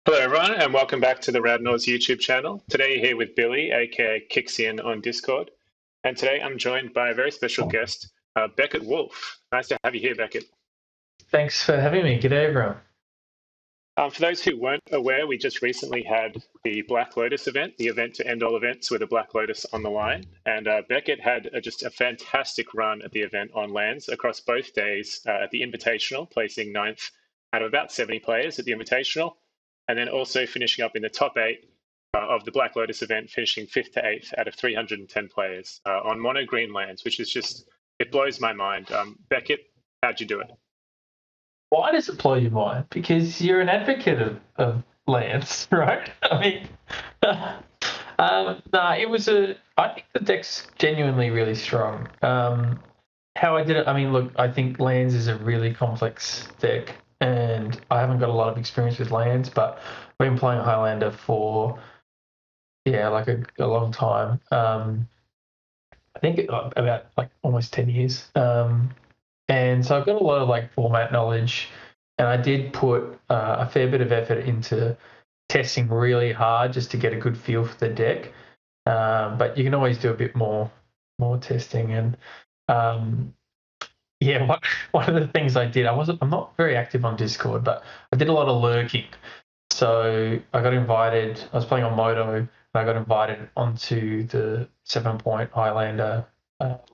Hello, everyone, and welcome back to the Radnors YouTube channel. Today, you're here with Billy, aka Kixian, on Discord. And today, I'm joined by a very special guest, Beckett Wolfe. Nice to have you here, Beckett. Thanks for having me. G'day, everyone. For those who weren't aware, we just recently had the Black Lotus event, the event to end all events with a Black Lotus on the line. And Beckett had just a fantastic run at the event on lands across both days at the Invitational, placing ninth out of about 70 players at the Invitational. And then also finishing up in the top eight of the Black Lotus event, finishing fifth to eighth out of 310 players on mono green lands, which is just, it blows my mind. Beckett, how'd you do it? Why does it blow your mind? Because you're an advocate of lands, right? I mean, it was I think the deck's genuinely really strong. How I did it, I mean, look, I think lands is a really complex deck, and I haven't got a lot of experience with lands, but I've been playing Highlander for, like a long time. I think about like almost 10 years. And so I've got a lot of like format knowledge, and I did put a fair bit of effort into testing really hard just to get a good feel for the deck. But you can always do a bit more testing. And one of the things I did, I'm not very active on Discord, but I did a lot of lurking. So I got invited. I was playing on Moto, and I got invited onto the 7 Point Highlander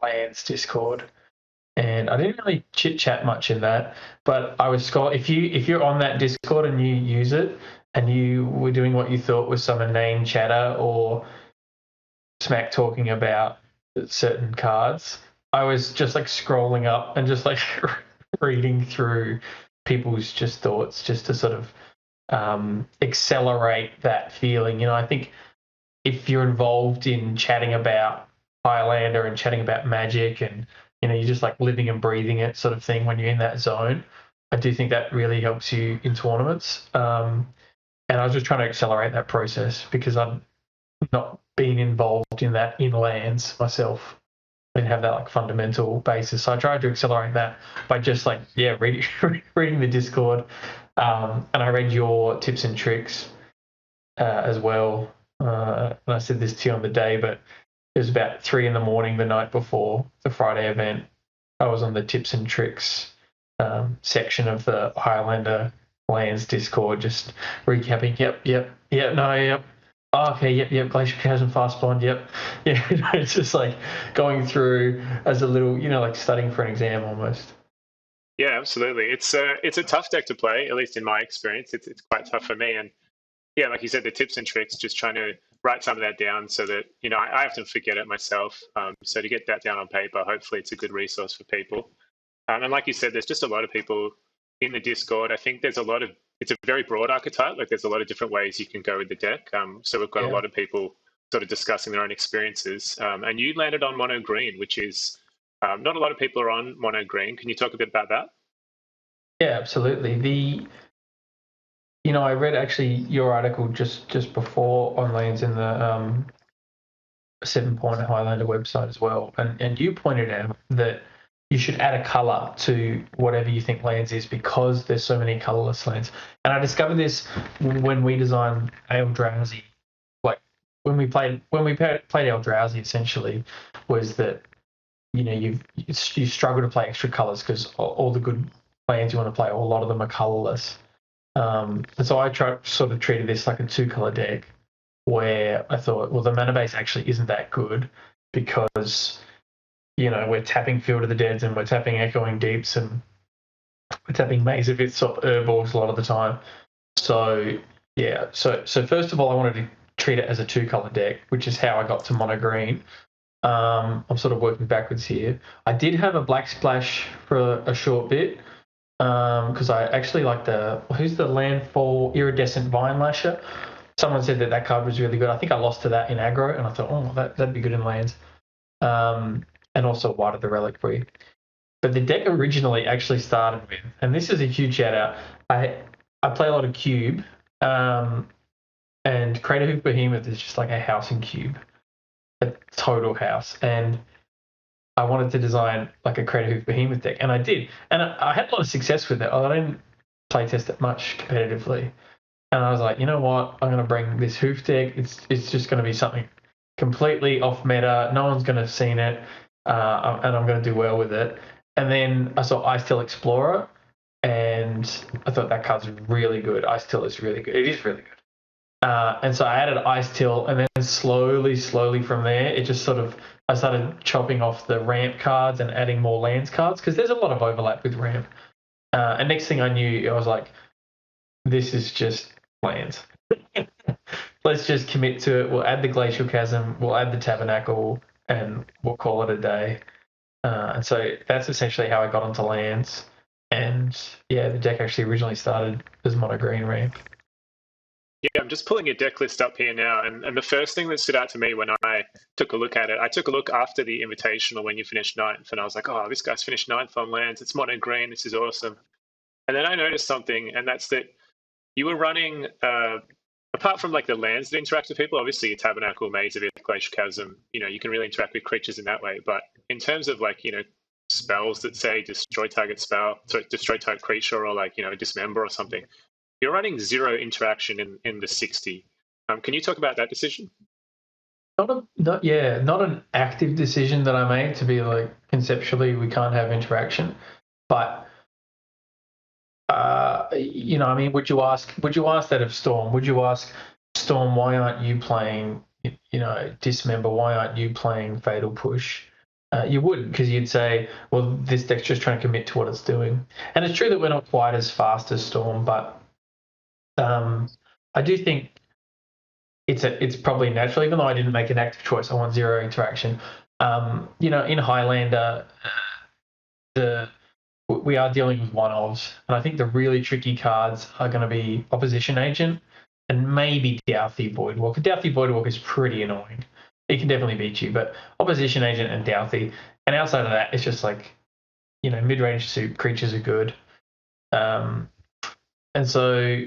lands Discord. And I didn't really chit chat much in that, but I was if you're on that Discord and you use it and you were doing what you thought was some inane chatter or smack talking about certain cards, I was just like scrolling up and just like reading through people's just thoughts just to sort of accelerate that feeling. You know, I think if you're involved in chatting about Highlander and chatting about Magic and you're just like living and breathing it sort of thing when you're in that zone, I do think that really helps you in tournaments. And I was just trying to accelerate that process because I've not been involved in that in lands myself. I didn't have that like fundamental basis. So I tried to accelerate that by just like, reading the Discord. And I read your tips and tricks as well. And I said this to you on the day, but it was about 3 a.m. the night before the Friday event. I was on the tips and tricks section of the Highlander lands Discord, just recapping. Yep. Oh, okay, yep. Glacier Chasm, Fast Bond, yep. Yeah, it's just like going through as a little, like studying for an exam almost. Yeah, absolutely. It's a tough deck to play, at least in my experience. It's quite tough for me, and yeah, like you said, the tips and tricks, just trying to write some of that down so that, I often forget it myself. So to get that down on paper, hopefully it's a good resource for people. And like you said, there's just a lot of people in the Discord. I think it's a very broad archetype. Like there's a lot of different ways you can go with the deck. So we've got a lot of people sort of discussing their own experiences. And you landed on mono green, which is not a lot of people are on mono green. Can you talk a bit about that? Yeah, absolutely. I read actually your article just before on lands in the 7 Point Highlander website as well, and you pointed out that you should add a color to whatever you think lands is because there's so many colorless lands. And I discovered this when we designed Eldrazi. Like when we played Eldrazi, essentially was that you struggle to play extra colors because all the good lands you want to play, a lot of them are colorless. And so I sort of treated this like a 2-color deck where I thought, well, the mana base actually isn't that good because, we're tapping Field of the Deads and we're tapping Echoing Deeps and we're tapping Maze of Its Urborgs a lot of the time. So, yeah. So first of all, I wanted to treat it as a 2-color deck, which is how I got to mono green. I'm sort of working backwards here. I did have a black splash for a short bit because I actually like who's the landfall Iridescent Vine Lasher. Someone said that card was really good. I think I lost to that in aggro, and I thought, that'd be good in lands. And also White of the Reliquary. But the deck originally actually started with, and this is a huge shout out. I play a lot of Cube, and Crater Hoof Behemoth is just like a house in Cube, a total house. And I wanted to design like a Crater Hoof Behemoth deck, and I did. And I had a lot of success with it. I didn't play test it much competitively. And I was like, you know what? I'm going to bring this hoof deck. It's just going to be something completely off meta. No one's going to have seen it, and I'm going to do well with it. And then I saw Ice Steel Explorer, and I thought that card's really good. Ice Steel is really good. It is really good. And so I added Ice Till, and then slowly from there, it just sort of I started chopping off the ramp cards and adding more lands cards because there's a lot of overlap with ramp. And next thing I knew, I was like, this is just lands. Let's just commit to it. We'll add the Glacial Chasm, we'll add the Tabernacle, and we'll call it a day. And so that's essentially how I got onto lands. And yeah, the deck actually originally started as mono green ramp. Yeah, I'm just pulling your deck list up here now, and the first thing that stood out to me when I took a look at it, I took a look after the Invitational when you finished ninth, and I was like, oh, this guy's finished ninth on lands. It's mono green. This is awesome. And then I noticed something, and that's that you were running, apart from like the lands that interact with people, obviously your Tabernacle, Maze of It, Glacial Chasm, you can really interact with creatures in that way. But in terms of like, spells that say destroy target spell, so destroy target creature, or like, dismember or something, you're running 0 interaction in the 60. Can you talk about that decision? Not an active decision that I made to be like conceptually we can't have interaction, but I mean, would you ask that of Storm? Would you ask Storm, why aren't you playing, Dismember? Why aren't you playing Fatal Push? You wouldn't, because you'd say, well, this deck's just trying to commit to what it's doing. And it's true that we're not quite as fast as Storm, but I do think it's probably natural, even though I didn't make an active choice. I want 0 interaction. In Highlander, we are dealing with one-ofs, and I think the really tricky cards are going to be Opposition Agent and maybe Douthie Voidwalker. Douthie Voidwalker is pretty annoying. It can definitely beat you, but Opposition Agent and Douthie, and outside of that, it's just like, mid-range suit creatures are good. And so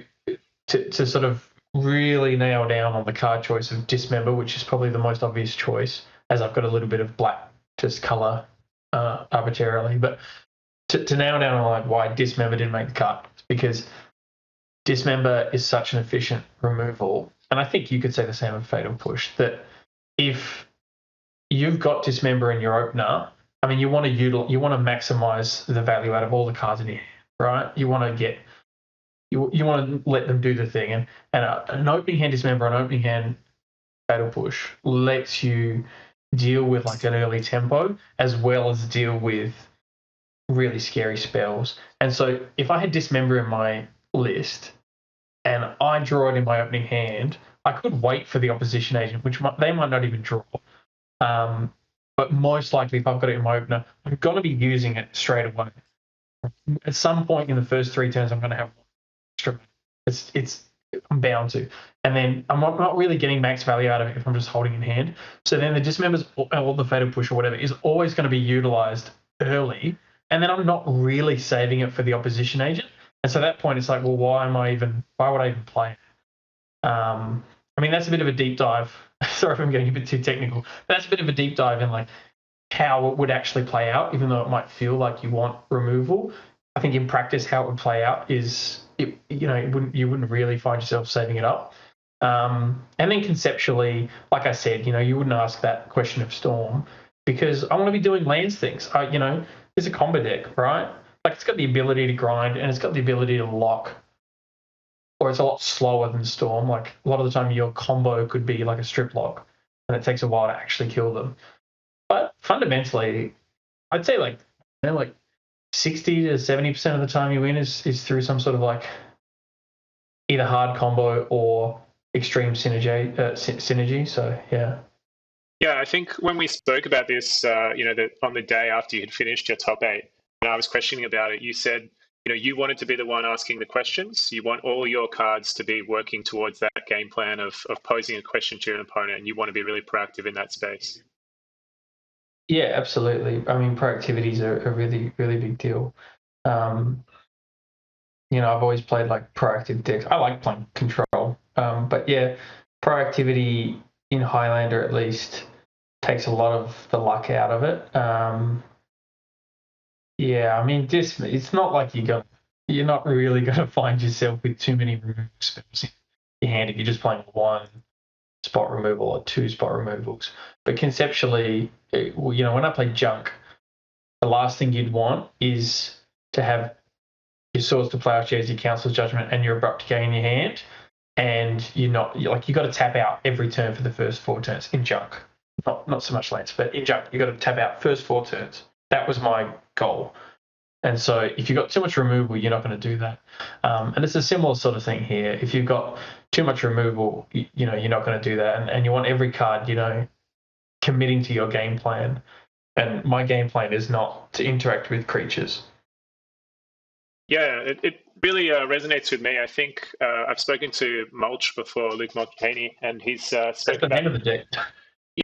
to sort of really nail down on the card choice of Dismember, which is probably the most obvious choice, as I've got a little bit of black just color arbitrarily, but to nail down on like why Dismember didn't make the cut, because Dismember is such an efficient removal, and I think you could say the same of Fatal Push, that if you've got Dismember in your opener, I mean, you want to maximize the value out of all the cards in your hand, right? You want to get you want to let them do the thing, and an opening hand Dismember, an opening hand Fatal Push lets you deal with like an early tempo as well as deal with really scary spells. And so if I had Dismember in my list and I draw it in my opening hand, I could wait for the Opposition Agent, which they might not even draw. But most likely, if I've got it in my opener, I'm going to be using it straight away. At some point in the first 3 turns, I'm going to have extra. I'm bound to. And then I'm not really getting max value out of it if I'm just holding in hand. So then the Dismembers or the Fatal Push or whatever is always going to be utilized early, and then I'm not really saving it for the Opposition Agent. And so at that point, it's like, well, why would I even play it? I mean, that's a bit of a deep dive. Sorry if I'm getting a bit too technical. That's a bit of a deep dive in like how it would actually play out, even though it might feel like you want removal. I think in practice, how it would play out is, you wouldn't really find yourself saving it up. And then conceptually, like I said, you wouldn't ask that question of Storm because I want to be doing lands things. It's a combo deck, right? Like it's got the ability to grind and it's got the ability to lock, or it's a lot slower than Storm. Like a lot of the time, your combo could be like a strip lock, and it takes a while to actually kill them. But fundamentally, I'd say like 60 to 70% of the time you win is through some sort of like either hard combo or extreme synergy. So yeah. Yeah, I think when we spoke about this, that on the day after you had finished your top 8, and I was questioning about it, you said, you wanted to be the one asking the questions. You want all your cards to be working towards that game plan of posing a question to your opponent, and you want to be really proactive in that space. Yeah, absolutely. I mean, proactivity is a really, really big deal. I've always played like proactive decks. I like playing control, but yeah, proactivity in Highlander at least takes a lot of the luck out of it. Yeah, I mean, it's not like you go you're not really going to find yourself with too many removal spells in your hand if you're just playing 1 spot removal or 2 spot removals. But conceptually, when I play Junk, the last thing you'd want is to have your Swords to Plowshares, your Council's Judgment, and your Abrupt Decay in your hand, and you got to tap out every turn for the first 4 turns in Junk. Not so much lands, but in Junk, you got to tap out first 4 turns. That was my goal. And so if you've got too much removal, you're not going to do that. And it's a similar sort of thing here. If you've got too much removal, you're not going to do that. And you want every card, committing to your game plan. And my game plan is not to interact with creatures. Yeah, it really resonates with me. I think I've spoken to Mulch before, Luke Mulcahy, and he's spoken That's the name of the deck.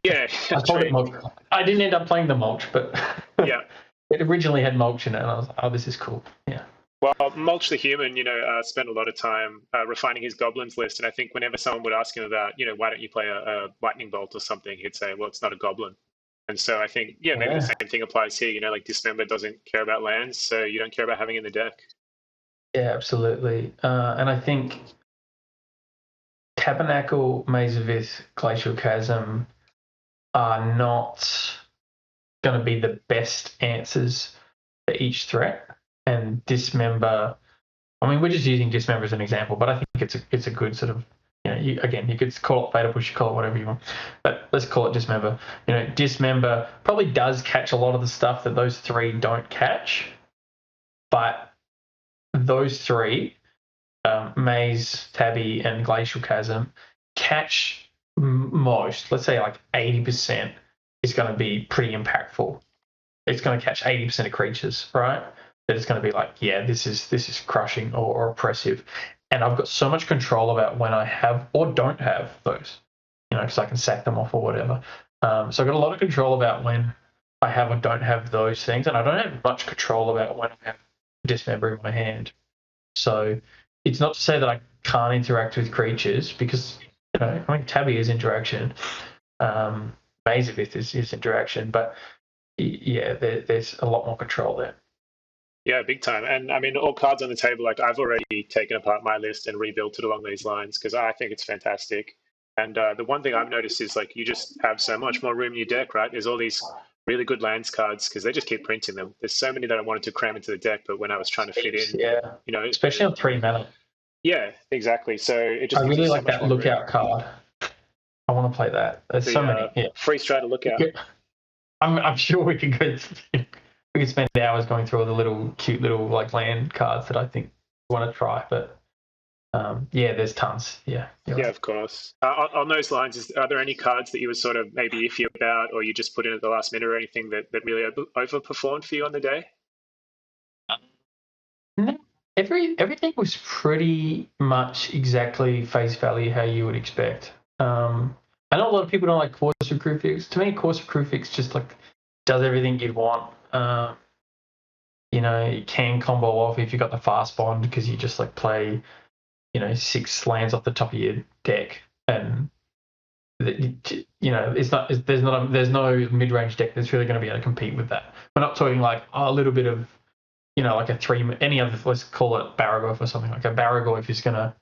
Yeah, I told it Mulch. I didn't end up playing the Mulch, but yeah, it originally had Mulch in it, and I was like, oh, this is cool. Yeah. Well, Mulch the human, spent a lot of time refining his goblins list, and I think whenever someone would ask him about, why don't you play a lightning bolt or something, he'd say, well, it's not a goblin. And so I think, maybe the same thing applies here. Like Dismember doesn't care about lands, so you don't care about having it in the deck. Yeah, absolutely. And I think Tabernacle, Maze of Ith, Glacial Chasm are not going to be the best answers for each threat. And Dismember, I mean, we're just using Dismember as an example, but I think it's a good sort of, you could call it Fatal Push, you call it whatever you want, but let's call it Dismember. Dismember probably does catch a lot of the stuff that those 3 don't catch, but those 3, Maze, Tabby, and Glacial Chasm, catch most, let's say like 80%, is going to be pretty impactful. It's going to catch 80% of creatures, right? That it's going to be like, yeah, this is crushing or oppressive. And I've got so much control about when I have or don't have those, because I can sack them off or whatever. So I've got a lot of control about when I have or don't have those things, and I don't have much control about when I have Dismember in my hand. So it's not to say that I can't interact with creatures, because Tabby is interaction, Maze of Ith is interaction, but yeah, there's a lot more control there. Yeah, big time. And I mean, all cards on the table, like I've already taken apart my list and rebuilt it along these lines because I think it's fantastic. And the one thing I've noticed is like you just have so much more room in your deck, right? There's all these really good lands cards because they just keep printing them. There's so many that I wanted to cram into the deck, but when I was trying to fit in, especially on 3 mana. Yeah, exactly. So it just I really like that Lookout card. I want to play that. There's so many. Yeah. Free Strider Lookout. I'm sure we could go. We could spend hours going through all the cute little like land cards that I think we want to try. But there's tons. Yeah. Yeah, of course. On those lines, are there any cards that you were sort of maybe iffy about, or you just put in at the last minute, or anything that really overperformed for you on the day? No, everything was pretty much exactly face value how you would expect. I know a lot of people don't like Corsair Crucifix. To me, Corsair Crucifix just like does everything you'd want. You can combo off if you got the fast bond because you just like play, 6 lands off the top of your deck, and there's no mid-range deck that's really going to be able to compete with that. We're not talking like a little bit of, like a 3, any other, let's call it Baragorf or something. Like a Baragorf is going to,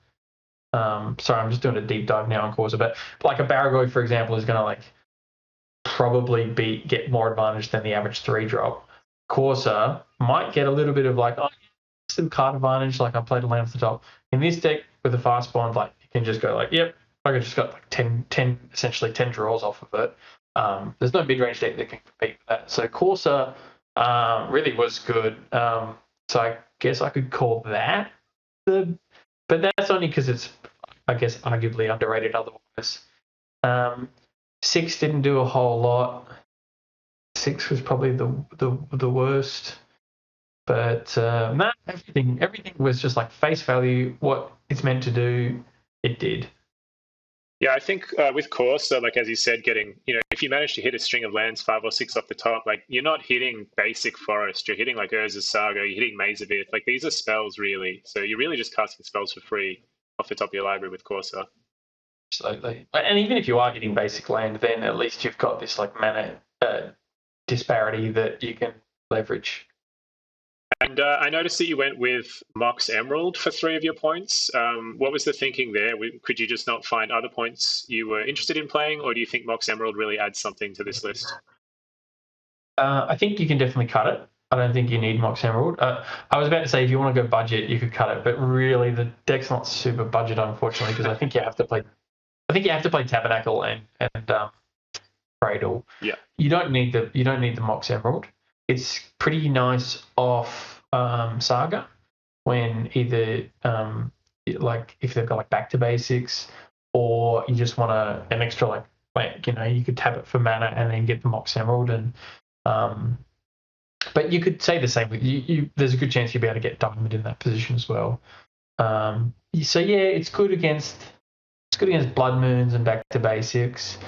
sorry, I'm just doing a deep dive now on Corsair, but like a Baragorf, for example, is going to like probably get more advantage than the average 3-drop. Corsair might get a little bit of like, some card advantage, like I played a land at the top. In this deck with a fast bond, like you can just go like, yep, I just got like 10 essentially 10 draws off of it. There's no mid-range deck that can compete with that. So Corsair really was good. So I guess I could call that but that's only because it's, I guess, arguably underrated otherwise. 6 didn't do a whole lot. 6 was probably the worst. But everything was just like face value. What it's meant to do, it did. Yeah, I think with Corsair, like as you said, getting, if you manage to hit a string of lands 5 or 6 off the top, like you're not hitting basic forest, you're hitting like Urza's Saga, you're hitting Maze of Ith. Like these are spells really. So you're really just casting spells for free off the top of your library with Corsair. Absolutely. And even if you are hitting basic land, then at least you've got this like mana disparity that you can leverage. And I noticed that you went with Mox Emerald for 3 of your points. What was the thinking there? Could you just not find other points you were interested in playing, or do you think Mox Emerald really adds something to this list? I think you can definitely cut it. I don't think you need Mox Emerald. I was about to say if you want to go budget, you could cut it, but really the deck's not super budget, unfortunately, because I think you have to play. I think you have to play Tabernacle and Cradle. Yeah. You don't need the Mox Emerald. It's pretty nice off Saga when either like if they've got like back to basics, or you just want an extra like you could tap it for mana and then get the Mox Emerald and but you could say the same with you. There's a good chance you'll be able to get Diamond in that position as well. So yeah, it's good against Blood Moons and back to basics.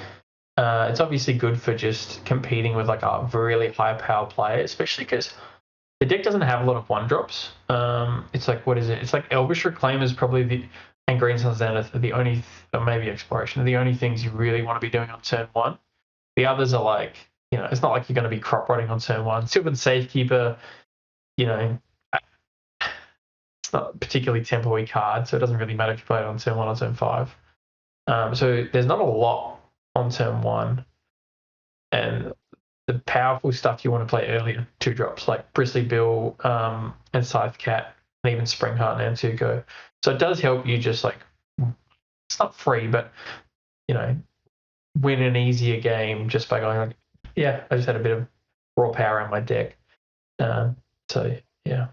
It's obviously good for just competing with like a really high power player, especially because the deck doesn't have a lot of one drops. It's like, what is it? It's like Elvish Reclaim is probably and Green Sun's Zenith are the only, or maybe Exploration are the only things you really want to be doing on turn one. The others are like, it's not like you're going to be crop rotting on turn one. Sylvan Safekeeper, it's not a particularly tempo-y card, so it doesn't really matter if you play it on turn one or turn five. So there's not a lot on turn one, and the powerful stuff you want to play earlier, 2-drops like Bristly Bill and Scythe Cat, and even Springheart and Antuco. So it does help you just like, it's not free, but win an easier game just by going like, yeah, I just had a bit of raw power on my deck. So yeah.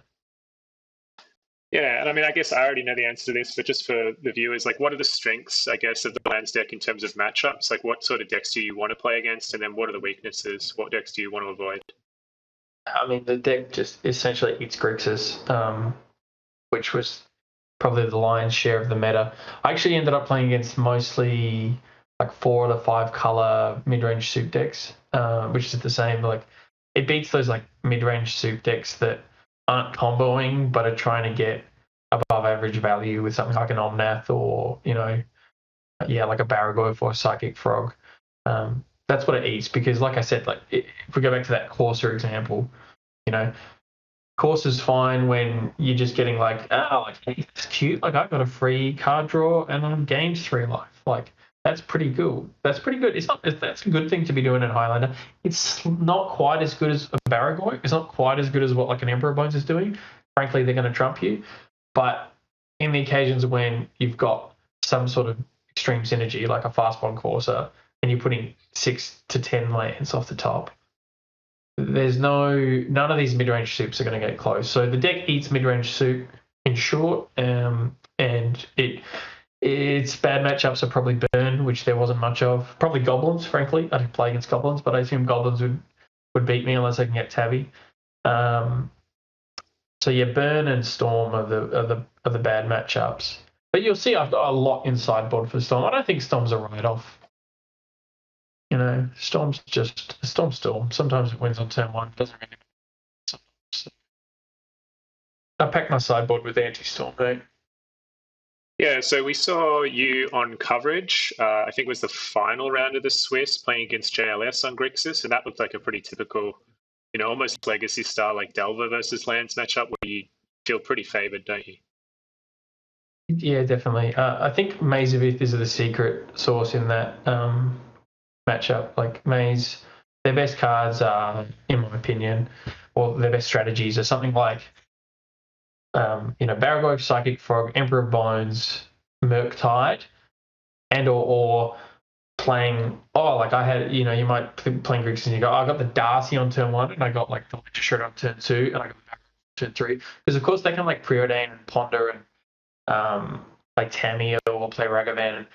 Yeah, and I mean, I guess I already know the answer to this, but just for the viewers, like, what are the strengths, I guess, of the Lands deck in terms of matchups? Like, what sort of decks do you want to play against, and then what are the weaknesses? What decks do you want to avoid? I mean, the deck just essentially eats Grixis, which was probably the lion's share of the meta. I actually ended up playing against mostly like 4 of the 5 color mid-range soup decks, which is the same. Like, it beats those like mid-range soup decks that aren't comboing but are trying to get above average value with something like an Omnath or like a Baragorf or a Psychic Frog. That's what it eats because, like I said, if we go back to that Corsair example, Corsair's fine when you're just getting like, hey, that's cute. Like, I got a free card draw and I'm gained 3 life. Like, that's pretty good. That's pretty good. That's a good thing to be doing in Highlander. It's not quite as good as a Baragorn. It's not quite as good as what like an Emperor Bones is doing. Frankly, they're going to trump you. But in the occasions when you've got some sort of extreme synergy, like a fast-bond Corsair, and you're putting 6 to 10 lands off the top, there's none of these mid-range soups are going to get close. So the deck eats mid-range soup in short, and its bad matchups are probably Burn, which there wasn't much of. Probably Goblins, frankly. I didn't play against Goblins, but I assume Goblins would beat me unless I can get Tabby. So yeah, Burn and Storm are the bad matchups. But you'll see I've got a lot in sideboard for Storm. I don't think Storm's a write-off. Storm's just Storm. Sometimes it wins on turn one. Doesn't really matter. I packed my sideboard with anti-Storm, mate. Yeah, so we saw you on coverage. I think it was the final round of the Swiss playing against JLS on Grixis, and that looked like a pretty typical, almost legacy style like Delver versus Lands matchup where you feel pretty favored, don't you? Yeah, definitely. I think Maze of Ith is the secret sauce in that matchup. Like Maze, their best cards are, in my opinion, or their best strategies are something like Baragog, Psychic Frog, Emperor of Bones, Murktide, and or playing. Like I had, you might be playing Grixis and you go, I got the Darcy on turn 1, and I got like the Ledger Shredder on turn 2, and I got the turn 3. Because of course they can like Preordain and Ponder and like Tammy or play Ragavan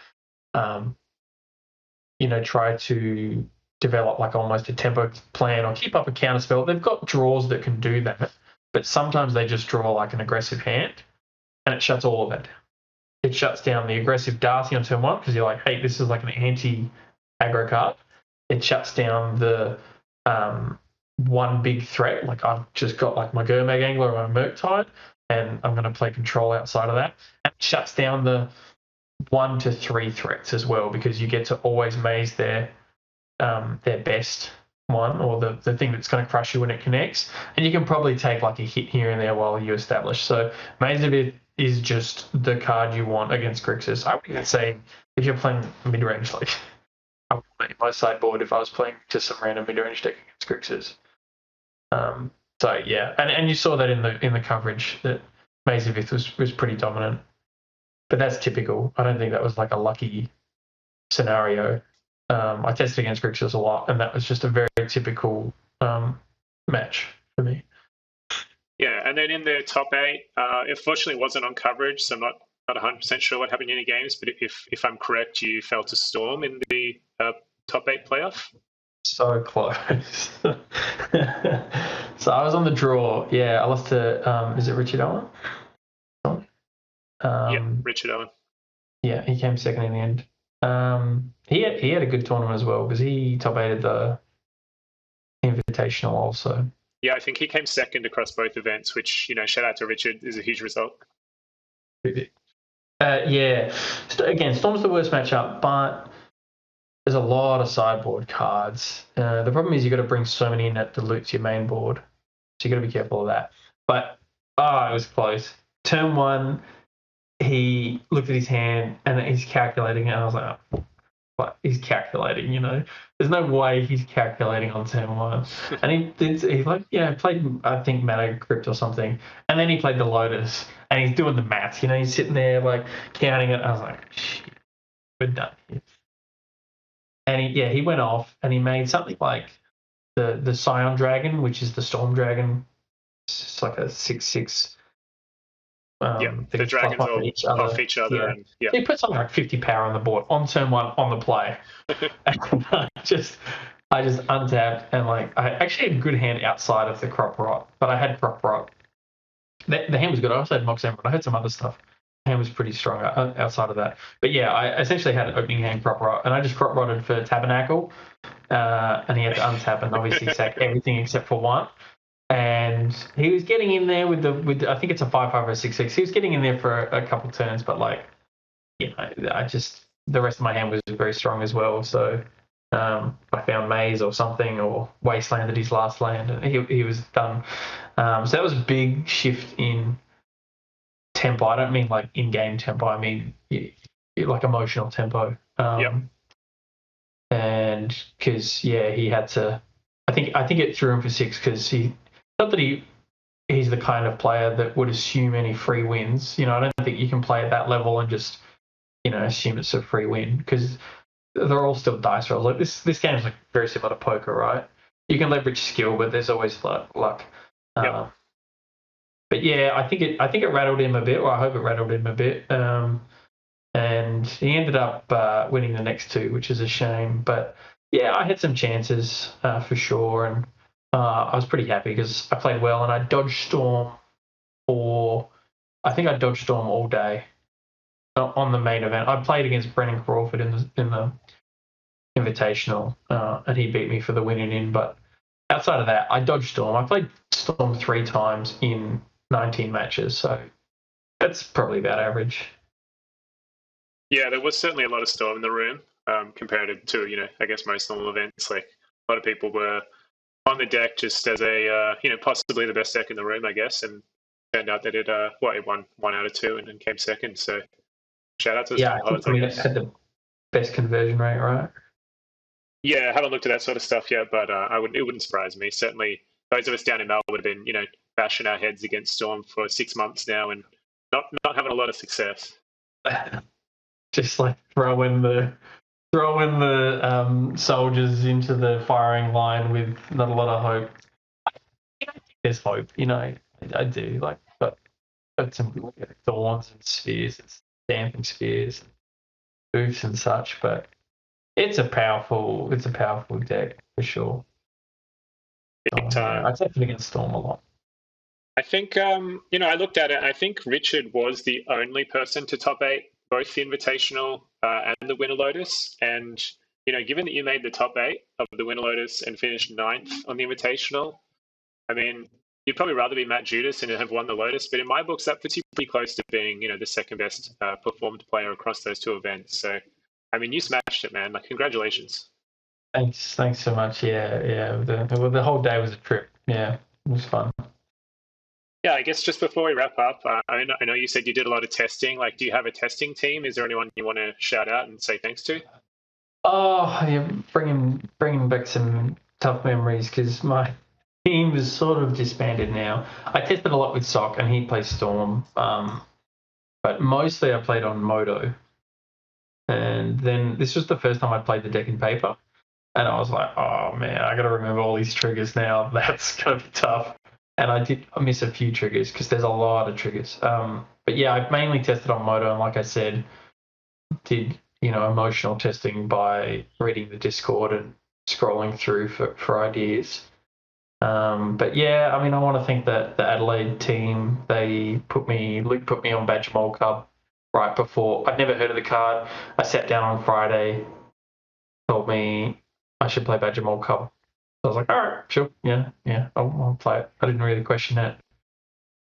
and try to develop like almost a tempo plan or keep up a counter spell. They've got draws that can do that, but sometimes they just draw like an aggressive hand and it shuts all of that down. It shuts down the aggressive Darcy on turn 1 because you're like, hey, this is like an anti-aggro card. It shuts down the one big threat. Like I've just got like my Gurmag Angler or my Murktide, and I'm going to play control outside of that. And it shuts down the 1 to 3 threats as well because you get to always maze their best one, or the thing that's going to crush you when it connects, and you can probably take like a hit here and there while you establish. So Maze of It is just the card you want against Grixis. I would even say if you're playing mid-range, like I would play my sideboard if I was playing just some random mid-range deck against Grixis. So yeah, and you saw that in the coverage that Maze of It was pretty dominant, but that's typical. I don't think that was like a lucky scenario. I tested against Grixis a lot, and that was just a very typical match for me. Yeah, and then in the top 8, it fortunately wasn't on coverage, so I'm not 100% sure what happened in the games, but if I'm correct, you fell to Storm in the top 8 playoff? So close. So I was on the draw. Yeah, I lost to, is it Richard Owen? Yeah, Richard Owen. Yeah, he came second in the end. He had a good tournament as well because he top 8'd the Invitational also. Yeah, I think he came second across both events, which, shout out to Richard, is a huge result. Yeah. Again, Storm's the worst matchup, but there's a lot of sideboard cards. The problem is you've got to bring so many in that dilutes your main board. So you've got to be careful of that. But, it was close. Turn 1, he looked at his hand and he's calculating it. And I was like, what? He's calculating, There's no way he's calculating on turn 1. And he played, I think, Mana Crypt or something. And then he played the Lotus and he's doing the maths, he's sitting there like counting it. I was like, shit, we're done here. And he went off and he made something like the Scion Dragon, which is the Storm Dragon. It's like a 6/6. The dragons all off each other. Yeah. And, yeah. He put something like 50 power on the board on turn 1 on the play. And I just untapped and I actually had a good hand outside of the Crop Rot, but I had Crop Rot. The hand was good. I also had Mox Emerald. I had some other stuff. The hand was pretty strong outside of that. But yeah, I essentially had an opening hand Crop Rot, and I just Crop Rotted for Tabernacle, and he had to untap and obviously sack everything except for 1. And he was getting in there with I think it's a 5/5 or 6/6. He was getting in there for a couple turns, but the rest of my hand was very strong as well. So I found Maze or something, or wastelanded his last land, and he was done. So that was a big shift in tempo. I don't mean like in-game tempo. I mean like emotional tempo. And because he had to. I think it threw him for 6 because not that he's the kind of player that would assume any free wins. I don't think you can play at that level and just assume it's a free win because they're all still dice rolls. Like this game is like very similar to poker, right? You can leverage skill, but there's always luck. Yep. But yeah, I think it rattled him a bit, or I hope it rattled him a bit. And he ended up winning the next 2, which is a shame. But yeah, I had some chances for sure, and I was pretty happy because I played well and I dodged Storm I think I dodged Storm all day on the main event. I played against Brennan Crawford in the Invitational, and he beat me for the winning in. But outside of that, I dodged Storm. I played Storm 3 times in 19 matches, so that's probably about average. Yeah, there was certainly a lot of Storm in the room compared to, I guess most normal events. Like a lot of people were on the deck just as a, possibly the best deck in the room, I guess, and turned out that it won 1 out of 2 and then came second. So shout out to the Stormhearts, I guess. It had the best conversion rate, right? Yeah, I haven't looked at that sort of stuff yet, but it wouldn't surprise me. Certainly, those of us down in Melbourne have been, bashing our heads against Storm for 6 months now and not having a lot of success. Just like throwing the soldiers into the firing line with not a lot of hope. There's hope, I do. But some thorns and spheres, and damping spheres, booths and such. But it's a powerful deck for sure. Big time. I definitely against Storm a lot. I think I looked at it. I think Richard was the only person to top 8 both the Invitational and the Win-a-Lotus. And given that you made the top 8 of the Win-a-Lotus and finished 9th on the Invitational, I mean, you'd probably rather be Matt Judas and have won the Lotus. But in my books, that puts you pretty close to being the second best performed player across those 2 events. So I mean, you smashed it, man. Like, congratulations. Thanks so much. Yeah. The whole day was a trip. Yeah, it was fun. Yeah, I guess just before we wrap up, I know you said you did a lot of testing. Like, do you have a testing team? Is there anyone you want to shout out and say thanks to? Oh, yeah, bringing back some tough memories because my team is sort of disbanded now. I tested a lot with Sock, and he plays Storm, but mostly I played on Moto. And then this was the first time I played the deck in paper, and I was like, oh man, I got to remember all these triggers now. That's gonna be tough. And I miss a few triggers because there's a lot of triggers. But yeah, I mainly tested on Moto, and like I said, did emotional testing by reading the Discord and scrolling through for ideas. But yeah, I mean, I want to thank the Adelaide team. Luke put me on Badger Mole Cup right before. I'd never heard of the card. I sat down on Friday, told me I should play Badger Mole Cup. I was like, all right, sure, yeah, I'll play it. I didn't really question it.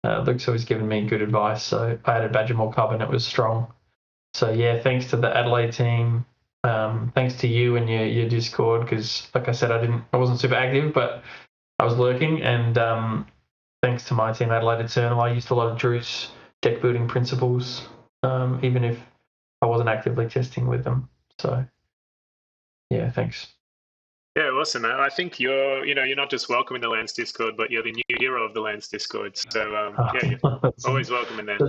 Luke's always given me good advice, so I had a Badger Mole Cup and it was strong. So yeah, thanks to the Adelaide team. Thanks to you and your Discord because, like I said, I wasn't super active, but I was lurking. And thanks to my team, Adelaide Eternal, I used a lot of Drew's deck building principles, even if I wasn't actively testing with them. So yeah, thanks. Yeah, awesome, man. I think you're not just welcome in the Lands Discord, but you're the new hero of the Lands Discord. So yeah, you're always welcome in there.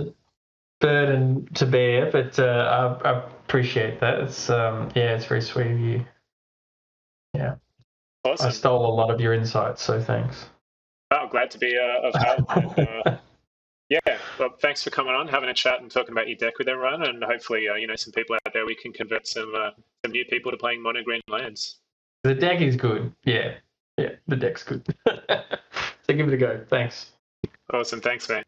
Burden to bear, but I appreciate that. It's it's very sweet of you. Yeah, Awesome. I stole a lot of your insights, so thanks. Oh, glad to be of help. And, yeah, well, thanks for coming on, having a chat, and talking about your deck with everyone. And hopefully, some people out there we can convert some new people to playing mono green lands. The deck is good. Yeah, the deck's good. So give it a go. Thanks. Awesome, thanks, man.